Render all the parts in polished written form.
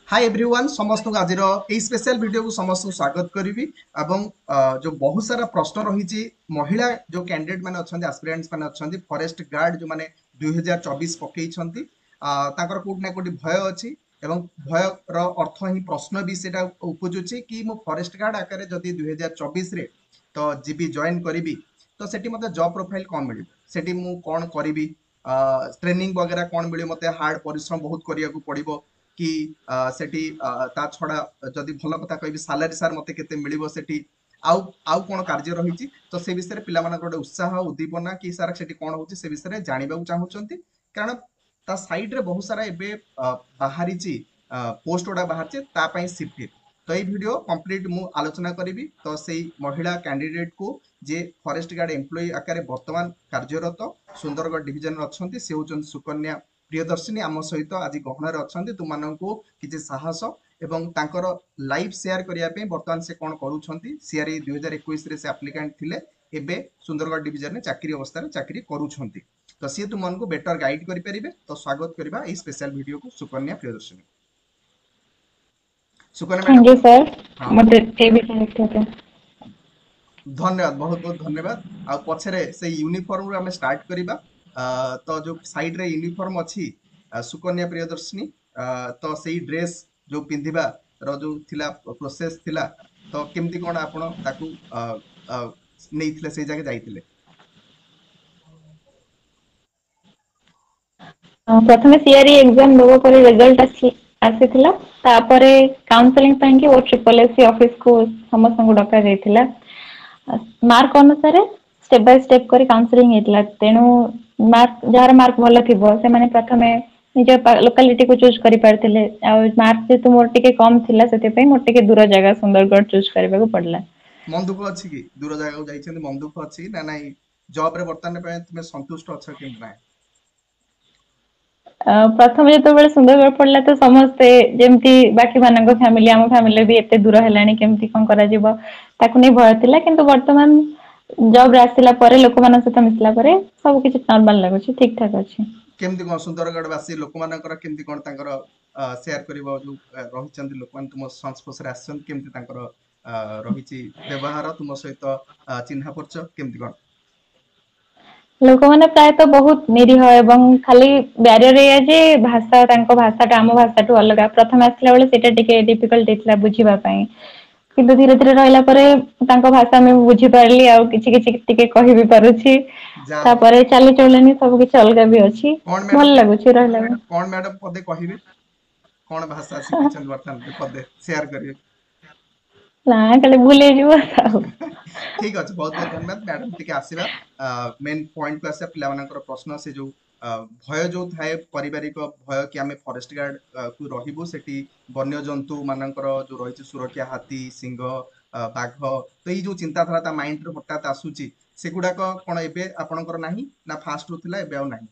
Hi everyone समस्त को आज स्पेशल वीडियो को समस्त को स्वागत करी एवं जो बहुत सारा प्रश्न रही महिला जो कैंडिडेट माने अच्छा एस्पिरेंट्स माने अच्छा फॉरेस्ट गार्ड जो माने 2024 पकई कोट ना कोटी भय अच्छी एवं भय अर्थ ही प्रश्न भी सेटा उपजुची कि मु फॉरेस्ट गार्ड आकार जदि 2024 रे तो जीबी जॉइन करी तो सेठी मते जॉब प्रोफाइल कौन मिल सेठी मु कौन करी ट्रेनिंग वगैरह कौन मिले मते हार्ड परिश्रम बहुत करिया को पड़िबो कि सेठी ता छड़ा जदि भल कथा कहबी सालारी सार मते केते मिलिबो सेठी आउ आउ कोन कार्य रहिछि तो से विषय पिला मानक गोटे उत्साह उद्दीपना कि सार सेठी कोन होछि से विषय जानिबाकू चाहूचंती कारण ता साइड रे बहुत सारा एबे बाहरिछि पोस्ट गुड़ा बाहर ता पई शिफ्ट तो ये वीडियो कंप्लीट मु आलोचना करी तो से महिला कैंडिडेट को जे फॉरेस्ट गार्ड एम्प्लॉय आकार वर्तमान कार्यरत सुंदरगढ़ डिविजन अच्छा से होचन सुकन्या प्रियदर्शिनी आम सहित आज गहन अच्छा तुमको किसी साहस एवं तांकर लाइफ शेयर करने बर्तमान से कौन करुँच सीआरई 2021 से आप्लिकांट थिले एबे सुंदरगढ़ डिविजन में चाकरी अवस्था चाकरी करुँच तो सी तुमको बेटर गाइड करें तो स्वागत करवा ये स्पेशल वीडियो को Sukanya Priyadarshini Sukanya thank madam you sir हाँ मुझे ये भी कनेक्ट होते हैं। धन्यवाद बहुत बहुत धन्यवाद आ पछरे से यूनिफॉर्म रे हमें स्टार्ट करिबा तो जो साइड रे यूनिफॉर्म अछि सुकन्या प्रियदर्शिनी तो सेही ड्रेस जो पिंधिबा रो जो थिला प्रोसेस थिला तो केमती कोन आपण ताकू नेइथिले सेही जाके जाइथिले प्रथमे सीआरई एग्जाम देबो पर रिजल्ट आसीथिला तापरे काउंसलिंग ପାଇଁ କି ଓ ट्रिपल एससी ऑफिस को समस्त को डका जाइथिला मार्क अनुसार स्टेप बाय स्टेप करी काउंसलिंग हेतला तेनु मार्क जार मार्क भलो थिबो से माने प्रथमे निज लोकालिटी को चूज करि पारथिले आ मार्क जे तो मोर टिके कम थिला सेते पई मोर टिके दूर जगह सुंदरगढ़ चूज करबा को पड़ला मन दुख अछि कि दूर जागा को जाइछन मन दुख अछि ना नाही जॉब रे वर्तमान पे तुमे संतुष्ट अछ केमती नाही प्रथम जो सुंदरगढ़ पड़ला तो समस्ते जमती बाकी मानक फैमिली आम फैमिली भी एते दूर है केमती कौन करा ताकू नहीं भय थिला किंतु वर्तमान जॉब रे आसिला परे लोक मान सहित मिसला परे सब किछि नॉर्मल लागुछि ठीक ठाक अछि केमती कोन सुंदरगढ़ वासी लोक मानकर केमती कोन तांकर शेयर करिवो जो रहिचंती लोक मान तुम संस्पर्श रे आछन केमती तांकर रहिछि व्यवहार तुम सहित चिन्हा परिचय केमती कोन लोक माने प्राय तो बहुत निरीह एवं खाली बैरियर एया जे भाषा तांको भाषाटा आम भाषाटू अलग प्रथम आसला बेले सेटा टिके डिफिकल्ट हेतला बुझिबा पई किंतु धीरे धीरे रहला परे तांको भाषा में बुझी पारली आ किछि किछि टिके कहि भी पारुछि जा तापरे चाली चलनी सब किछि अलगा भी अछि कोन भल मैडम टे लागुछि रहला कोन मैडम पदे कहिबे कोन भाषा शिखिछन वर्तमान पदे शेयर करिवे ना कले भूले जिवो ठीक अच्छे बहुत बहुत धन्यवाद मैडम टिके आसीबा मेन पॉइंट को आसे पिला मानकर प्रश्न से जो भय जो थाए पारिवारिक भय कि आमे फॉरेस्ट गार्ड को रहिबो सेठी वन्य जंतु मानकर जो रहिछि सुरक्षा हाथी सिंह बाघ तो ये जो चिंताधारा ता माइंड रे हठात आसुची सेगुडाक कोन एबे आपनकर नाही ना फास्ट होतिला एबे आ नाही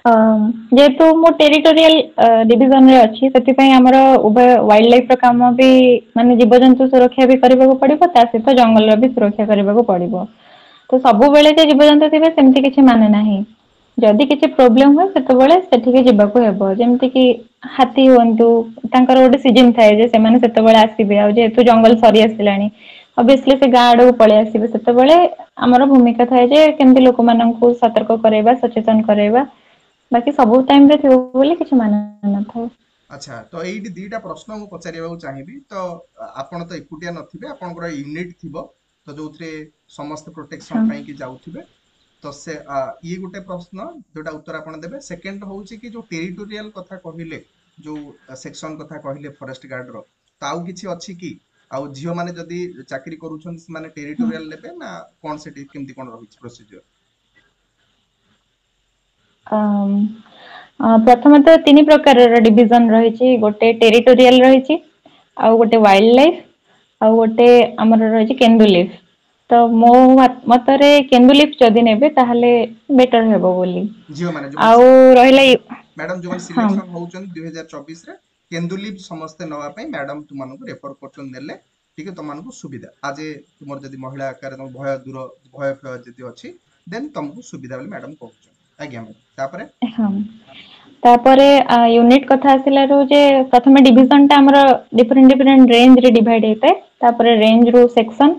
जेहेतु मो टेरिटोरियल डिविजन रे अछि सेति पई हमर उभय वाइल्ड लाइफ रो काम भी माने जीवजंतु सुरक्षा भी करबा को पड़िबो ता सहित जंगल रो भी सुरक्षा करबा को पड़िबो तो सब बेले जे जीवजंतु थिबे सेमति किछि माने नाही जदि किछि प्रोब्लेम हो सेते बेले सेठिके जिबाको हेबो जेमति कि हाथी हुंतु तांकर गोटे सीजन थाए जे सेमाने सेते बेले आसीबे आ जेहेतु जंगल सरी आसिलानी ऑब्वियसली से गाँ आड़ू पळै आसीबे सेते बेले हमर भूमिका थाए जे केमति लोक माननकु सतर्क कराइबा सचेतन कराइबा बाकी सब टाइम रे थिबो बोली किछि माने न थाए अच्छा तो एइटी दीटा प्रश्न मु पचारिबाकू चाहिबी तो आपण तो एकुटिया नथिबे आपनकर यूनिट थिबो तो जोथरे समस्त प्रोटेक्शन हाँ ପାଇଁ କି जाउथिबे तो से ये गोटे प्रश्न जोटा उत्तर आपण देबे सेकंड होउची कि जो टेरिटोरियल कथा कहिले जो सेक्शन कथा कहिले फॉरेस्ट गार्ड रो ताऊ किछि अछि कि आउ झियो माने जदी चाकरी करूछन माने टेरिटोरियल लेबे ना कोन सेटी केमती कोन रहिछि प्रोसीजर प्रथम तो तीन प्रकार डिविजन रही गोटे टेरिटोरियल रही आउ गोटे वाइल्ड लाइफ आउ गोटे आमर रही केन्दुलिफ तो मो मतरे केन्दुलिफ जदि नेबे ताहले बेटर हेबो बोली झियो माने आउ रहिला मैडम जो हाँ सिलेक्शन होउछन 2024 रे केन्दुलिप समस्त नवा पई मैडम तुमनको रेफर करछन नेले ठीक है तुमनको सुविधा आज तुमर जदी महिला आकार तुम भय दूर भय जदी अछि देन तुमको सुविधा बोली मैडम कहउछन आज्ञा मैडम तापरे हाँ तापरे यूनिट कथा आसिलारू जे प्रथम डिविजन टा हमर डिफरेंट डिफरेंट रेंज रे डिवाइड हेते तापरे रेंज रो सेक्शन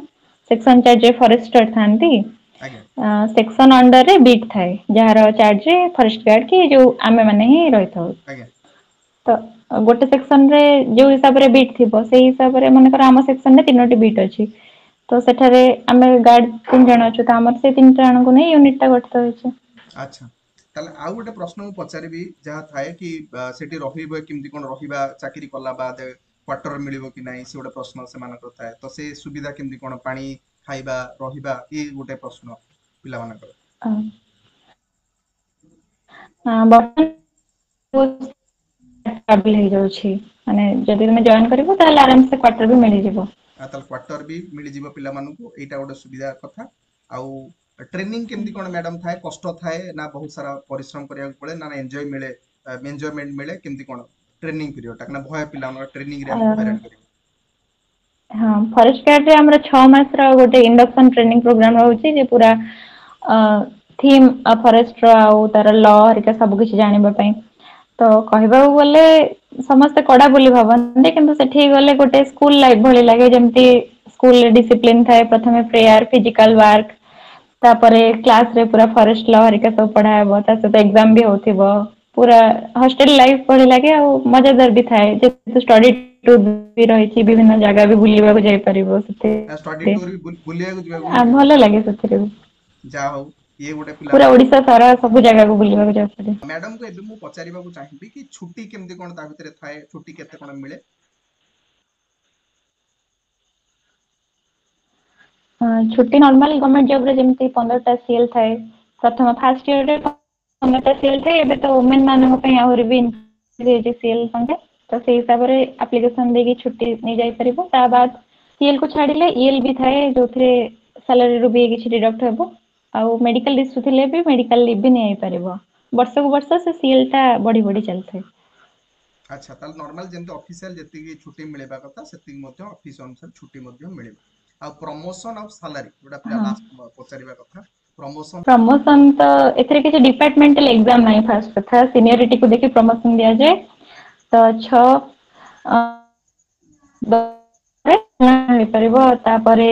सेक्शन चार्ज फॉरेस्टर थांती आज्ञा सेक्शन अंडर रे बीट थाए जहार चार्ज फॉरेस्ट गार्ड की जो आमे माने ही रही थाउ आज्ञा तो गोटे सेक्शन रे जो हिसाब रे बीट थिबो सेही हिसाब रे माने कर आम सेक्शन रे तीनोटी बीट अछि तो सेठारे आमे गार्ड 3 जण अछु त हमर से 3 जण को नै यूनिट टा गठित होइछ अच्छा ताले आउ गोटे प्रश्न मु पचारिबी जहा थाए कि सेठी रहिबो केमती कोन रहिबा चाकरी कला बाद क्वार्टर मिलिबो कि नाही से गोटे प्रश्न से मानकर थाए तो से सुविधा केमती कोन पानी खाइबा रहिबा ई गोटे प्रश्न पिला मानकर ट्राभेल हो जाउछि माने जदि तुमे जॉइन करिवो ताले आराम से क्वार्टर भी मिलि जिवो ताल क्वार्टर भी मिल जिवो पिला मानकु एटा गोटे सुविधा कथा आउ ट्रेनिंग केमती कोन मैडम थाए कष्ट थाए ना बहुत सारा परिश्रम करिया पड़े ना एन्जॉय मिले एन्जॉयमेंट मिले केमती कोन ट्रेनिंग पीरियड टा ना भय पिला मानकर ट्रेनिंग रे हमको हैरान करिवो हाँ फॉरेस्ट गार्ड रे हमर 6 मास रा गोटे इंडक्शन ट्रेनिंग प्रोग्राम रहउछि जे पूरा थीम फॉरेस्ट रो आउ तार लॉ हरिका सब किछि जानिबा पई तो कहबाऊ गले समस्त कड़ा बोली भाबन किंतु सेठी गले गोटे स्कूल लाइफ भली लागे जेमती स्कूल रे डिसिप्लिन थाए प्रथमे प्रेयर फिजिकल वर्क तापरे क्लास रे पूरा फॉरेस्ट लॉ हरिका सब पढ़ा हेबो ता सहित एग्जाम भी होथिबो पूरा हॉस्टल लाइफ भली लागे आ मजेदार भी थाए जे स्टडी टूर भी रही विभिन्न जगह भी बुलिबा जाय परिबो स्टडी सेते टूर भी बुलिया को जिबा आ मिलिबो भलो लागे सेथिरे जा हो ये गोटे पिला पूरा मानकर ओडिसा सारा सब जगह को बुलिबा जाय पड़े मैडम को एबे मु पचारिबा को चाहिबी कि छुट्टी केमती कोन ता भितरे थाए छुट्टी केते कोन मिले छुट्टी नॉर्मल गवर्नमेंट जॉब रे जेमती 15 टा सीएल थाए प्रथम फर्स्ट ईयर रे 15 टा सीएल थाए एबे तो वुमेन मानन पई आहुरी भी जे सीएल संगे तो से हिसाब रे एप्लीकेशन देगी छुट्टी नै जाय परिबो ता बाद सीएल को छाडिले ईएल भी थाए जोथरे सैलरी रो भी किछि डिडक्ट हेबो आउ मेडिकल इश्यू थिले भी मेडिकल लीव भी नै परिबो वर्ष को वर्ष से सीएल टा बढ़ी बढ़ी चलथे अच्छा ताल नॉर्मल जेमते ऑफिशियल जेति की छुट्टी मिलेबा कथा सेति मध्य ऑफिस अनुसार छुट्टी मध्य मिलेबा आ प्रमोशन आ सैलरी जोटा पिला हाँ लास्ट पचारिबा कथा प्रमोशन प्रमोशन तो एथरे किछि डिपार्टमेंटल एग्जाम नाही फर्स्ट कथा सीनियरिटी को देखि प्रमोशन दिया जाय तो 6 ହେଇପାରିବ ତାପରେ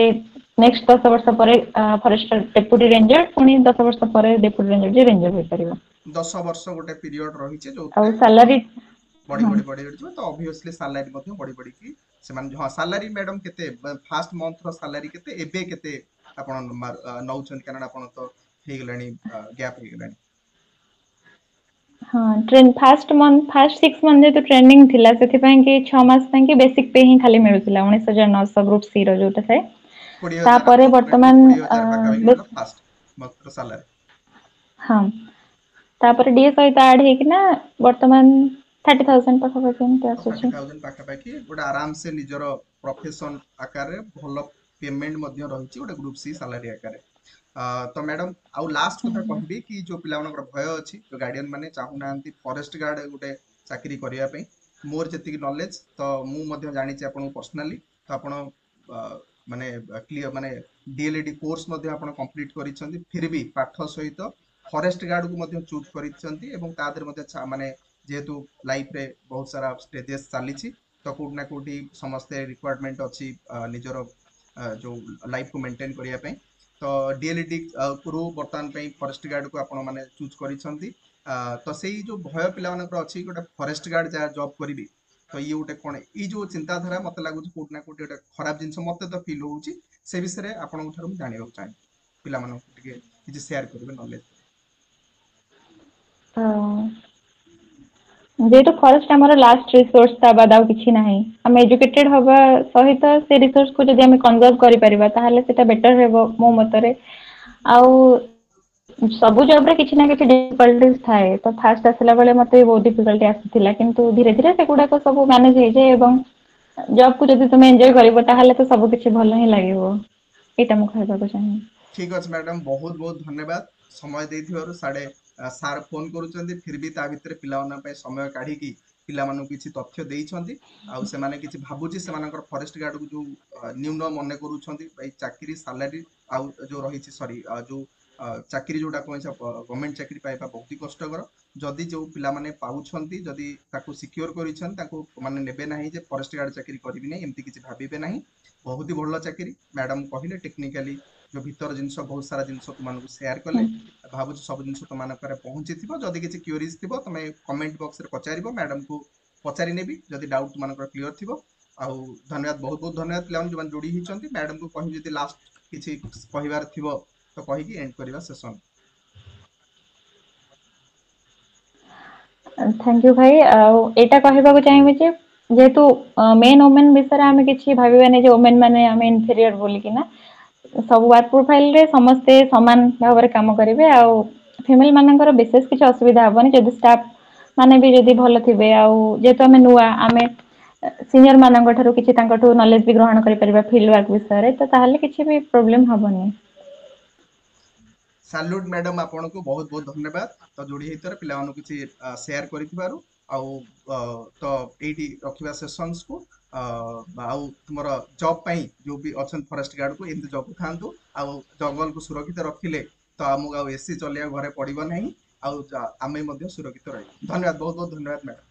ନେକ୍ସଟ 10 ବର୍ଷ ପରେ ଫରେଷ୍ଟର ଡେପୁଟି ରେଞ୍ଜର ପୁଣି 10 ବର୍ଷ ପରେ ଡେପୁଟି ରେଞ୍ଜର ଯେ ରେଞ୍ଜର ହେଇପାରିବ 10 ବର୍ଷ ଗୋଟେ ପିରିୟड ରହିଛି ଆଉ ଯୋଉଥିରେ ସାଲାରୀ ବଢି ହଁ ବଢି ବଢି ଯିବ ତ ऑब्वियसली सालारी ମଧ୍ୟ ବଢି ବଢିକି ସେମାନେ ହଁ ସାଲାରୀ ମ୍ୟାଡମ କେତେ ଫାର୍ଷ୍ଟ ମନ୍ଥ ର ସାଲାରୀ କେତେ ଏବେ କେତେ ଆପଣ ନଉଛନ୍ତି କାରଣ ଆପଣ ତ ହେଇଗଲାଣି ଗ୍ୟାପ ହେଇଗଲାଣି ହଁ ଫାର୍ଷ୍ଟ ମନ୍ଥ ଫାର୍ଷ୍ଟ 6 ମନ୍ଥ ଯେହେତୁ ଟ୍ରେନିଂ ଥିଲା ସେଥିପାଇଁ କି 6 ମାସ ପାଇଁ କି ବେସିକ ପେ ହିଁ ଖାଲି ମିଳୁଥିଲା 19,900 ଗ୍ରୁପ ସି ର ଯୋଉଟା ଥାଏ 20,000 ତାପରେ ଆପ୍ରୋକ୍ସିମେଟଲି ବର୍ତ୍ତମାନ 20,000 ପାଖାପାଖି ହେଲା ଫାର୍ଷ୍ଟ ମନ୍ଥ ର ସାଲାରୀ ହଁ ତାପରେ ଡିଏ ସହିତ ଆଡ ହେଇକିନା ବର୍ତ୍ତମାନ 30,000 ପାଖାପାଖି ଏମିତି ଆସୁଛି 30,000 ପାଖାପାଖି ଗୋଟେ ଆରାମ ସେ ନିଜର ପ୍ରଫେସନ ଆକାରରେ ଭଲ ପେମେଣ୍ଟ ମଧ୍ୟ ରହିଛି ଗୋଟେ ଗ୍ରୁପ ସି ସାଲାରୀ ଆକାରରେ ତ ମ୍ୟାଡମ ଆଉ ଲାଷ୍ଟ କଥା କହିବି କି ଯୋଉ ପିଲାମାନଙ୍କର ଭୟ ଅଛି ଯୋଉ ଗାର୍ଡିଆନ ମାନେ ଚାହୁଁନାହାନ୍ତି ଫରେଷ୍ଟ ଗାର୍ଡ ଗୋଟେ ଚାକିରି କରିବା ପାଇଁ ମୋର ଯେତିକି ନଲେଜ ତ ମୁଁ ମଧ୍ୟ ଜାଣିଛି ଆପଣଙ୍କୁ ପର୍ସନାଲି ତ ଆପଣ ମାନେ କ୍ଲିୟର ମାନେ ଡିଏଲଇଡି କୋର୍ସ ମଧ୍ୟ ଆପଣ କମ୍ପ୍ଲିଟ କରିଛନ୍ତି ଫିର ବି ପାଠ ସହିତ ଫରେଷ୍ଟ ଗାର୍ଡ କୁ ମଧ୍ୟ ଚୁଜ କରିଛନ୍ତି ଏବଂ ତା ଦେହରେ ମଧ୍ୟ ମାନେ ଯେହେତୁ ଲାଇଫ ରେ ବହୁତ ସାରା ଷ୍ଟେଜେସ୍ ଚାଲିଛି ତ କୋଉଠି ନା କୋଉଠି ସମସ୍ତେ ରିକ୍ୱାରମେଣ୍ଟ ଅଛି ନିଜର ଯୋଉ ଲାଇଫ କୁ ମେଣ୍ଟେନ କରିବା ପାଇଁ ତ ଡିଏଲଇଡି ରୁ ବର୍ତ୍ତମାନ ପାଇଁ ଫରେଷ୍ଟ ଗାର୍ଡ କୁ ଆପଣ ମାନେ ଚୁଜ କରିଛନ୍ତି ତ ସେଇ ଯୋଉ ଭୟ ପିଲାମାନଙ୍କର ଅଛି ଗୋଟେ ଫରେଷ୍ଟ ଗାର୍ଡ ଯାହା ଜବ କରିବି ତ ଇଏ ଗୋଟେ କଣ ଏଇ ଯୋଉ ଚିନ୍ତାଧାରା ମତେ ଲାଗୁଛି କୋଉଠି ନା କୋଉଠି ଗୋଟେ ଖରାପ ଜିନିଷ ମତେ ତ ଫିଲ୍ ହଉଛି ସେ ବିଷୟରେ ଆପଣଙ୍କ ଠାରୁ ମୁଁ ଜାଣିବାକୁ ଚାହେଁ ପିଲାମାନଙ୍କୁ ଟିକେ କିଛି ସେୟାର କରିବେ ନଲେଜ ଯେହେତୁ ଫରେଷ୍ଟ ଆମର ଲାଷ୍ଟ ରିସୋର୍ସ ତା ବାଦ ଆଉ କିଛି ନାହିଁ ଆମେ ଏଜୁକେଟେଡ ହବା ସହିତ ସେ ରିସୋର୍ସ କୁ ଯଦି ଆମେ କନଜର୍ଭ କରିପାରିବା ତାହେଲେ ସେଟା ବେଟର ହେବ ମୋ ମତରେ ଆଉ ସବୁ ଜବ ରେ କିଛି ନା କିଛି ଡିଫିକଲ୍ଟିଜ ଥାଏ ତ ଫାଷ୍ଟ ଆସିଲା ବେଳେ ମତେ ବହୁତ ଡିଫିକଲ୍ଟି ଆସିଥିଲା କିନ୍ତୁ ଧୀରେ ଧୀରେ ସେଗୁଡାକ ସବୁ ମ୍ୟାନେଜ ହେଇଯାଏ ଏବଂ ଜବ୍ କୁ ଯଦି ତମେ ଏଞ୍ଜୟ କରିବ ତାହେଲେ ତ ସବୁ କିଛି ଭଲ ହିଁ ଲାଗିବ ଏଇଟା ମୁଁ କହିବାକୁ ଚାହେଁ ଠିକ ଅଛି ମ୍ୟାଡାମ ବହୁତ ବହୁତ ଧନ୍ୟବାଦ ସମୟ ଦେଇଥିବାରୁ ସାଡେ ସାର୍ ଫୋନ କରୁଛନ୍ତି ଫିର ବି ତା ଭିତରେ ପିଲାମାନଙ୍କ ପାଇଁ ସମୟ କାଢିକି ପିଲାମାନଙ୍କୁ କିଛି ତଥ୍ୟ ଦେଇଛନ୍ତି ଆଉ ସେମାନେ କିଛି ଭାବୁଛି ସେମାନଙ୍କର ଫରେଷ୍ଟ ଗାର୍ଡ କୁ ଯୋଉ ନ୍ୟୁନ ମନେ କରୁଛନ୍ତି ଚାକିରି ସାଲାରୀ ଆଉ ଯୋଉ ରହିଛି ସରି ଯୋଉ ଚାକିରି ଯୋଉଟା କହିଛ ଗଭର୍ଣ୍ଣମେଣ୍ଟ ଚାକିରି ପାଇବା ବହୁତ କଷ୍ଟକର। ଯଦି ଯୋଉ ପିଲାମାନେ ପାଉଛନ୍ତି ଯଦି ତାକୁ ସିକ୍योର କରିଛନ୍ତି ତାକୁ ମାନେ ନେବେ ନାହିଁ ଯେ ଫରେଷ୍ଟ ଗାର୍ଡ ଚାକିରି କରିବି ନାହିଁ ଏମିତି କିଛି ଭାବିବେ ନାହିଁ। ବହୁତ ହି ଭଲ ଚାକିରି ମ୍ୟାଡାମ କହିଲେ ଟେକ୍ନିକାଲି ଯୋଉ ଭିତର ଜିନିଷ ବହୁତ ସାରା ଜିନିଷ ତୁମମାନଙ୍କୁ ସେୟାର କଲେ। ଭାବୁଛି ସବୁ ଜିନିଷ ତୁମମାନଙ୍କରେ ପହଞ୍ଚିଥିବ। ଯଦି କିଛି କ୍ୟୁରିଜ ଥିବ ତମେ କମେଣ୍ଟ ବକ୍ସରେ ପଚାରିବ, ମ୍ୟାଡାମକୁ ପଚାରି ନେବି ଯଦି ଡାଉଟ୍ ତୁମମାନଙ୍କର କ୍ଲିୟର ଥିବ। ଆଉ ଧନ୍ୟବାଦ, ବହୁତ ବହୁତ ଧନ୍ୟବାଦ ପିଲାମାନେ ଯୋଉମାନେ ଯୋଡି ହେଇଛନ୍ତି। ମ୍ୟାଡାମକୁ କହିବି ଯଦି ଲାଷ୍ଟ କିଛି କହିବାର ଥିବ ତ କହିକି ଏଣ୍ଡ କରିବା ସେସନ। ଥ୍ୟାଙ୍କ ୟୁ ଭାଇ। ଆଉ ଏଇଟା କହିବାକୁ ଚାହିଁବି ଯେ ଯେହେତୁ ମେନ୍ ଓମେନ୍ ବିଷୟରେ ଆମେ କିଛି ଭାବିବାନି ଯେ ଓମେନ୍ ମାନେ ଆମେ ଇନଫେରିୟର ବୋଲିକିନା। ସବୁ ୱାର୍କ ପ୍ରୋଫାଇଲରେ ସମସ୍ତେ ସମାନ ଭାବରେ କାମ କରିବେ। ଆଉ ଫିମେଲ ମାନଙ୍କର ବିଶେଷ କିଛି ଅସୁବିଧା ହବନି ଯଦି ଷ୍ଟାଫ ମାନେ ବି ଯଦି ଭଲ ଥିବେ। ଆଉ ଯେହେତୁ ଆମେ ନୂଆ, ଆମେ ସିନିୟର ମାନଙ୍କ ଠାରୁ କିଛି ତାଙ୍କଠୁ ନଲେଜ ବି ଗ୍ରହଣ କରିପାରିବା ଫିଲ୍ଡ ୱାର୍କ ବିଷୟରେ, ତ ତାହେଲେ କିଛି ବି ପ୍ରୋବ୍ଲେମ ହବନି। ସାଲ୍ୟୁଟ ମ୍ୟାଡାମ, ଆପଣଙ୍କୁ ବହୁତ ବହୁତ ଧନ୍ୟବାଦ। ତ ଯୋଡି ହେଇଥିବାର ପିଲାମାନଙ୍କୁ କିଛି ସେୟାର କରିଥିବାରୁ। ଆଉ ତ ଏଇଠି ରଖିବା ସେସନ୍ସକୁ। ଆଉ ତୁମର ଜବ୍ ପାଇଁ ଯୋଉ ବି ଅଛନ୍ତି ଫରେଷ୍ଟ ଗାର୍ଡକୁ ଏମିତି ଜଗୁଥାନ୍ତୁ। ଆଉ ଜଙ୍ଗଲକୁ ସୁରକ୍ଷିତ ରଖିଲେ ତ ଆମକୁ ଆଉ ଏସି ଚଲେଇବାକୁ ଘରେ ପଡିବ ନାହିଁ। ଆଉ ଆମେ ମଧ୍ୟ ସୁରକ୍ଷିତ ରହିବା। ଧନ୍ୟବାଦ, ବହୁତ ବହୁତ ଧନ୍ୟବାଦ ମ୍ୟାଡାମ।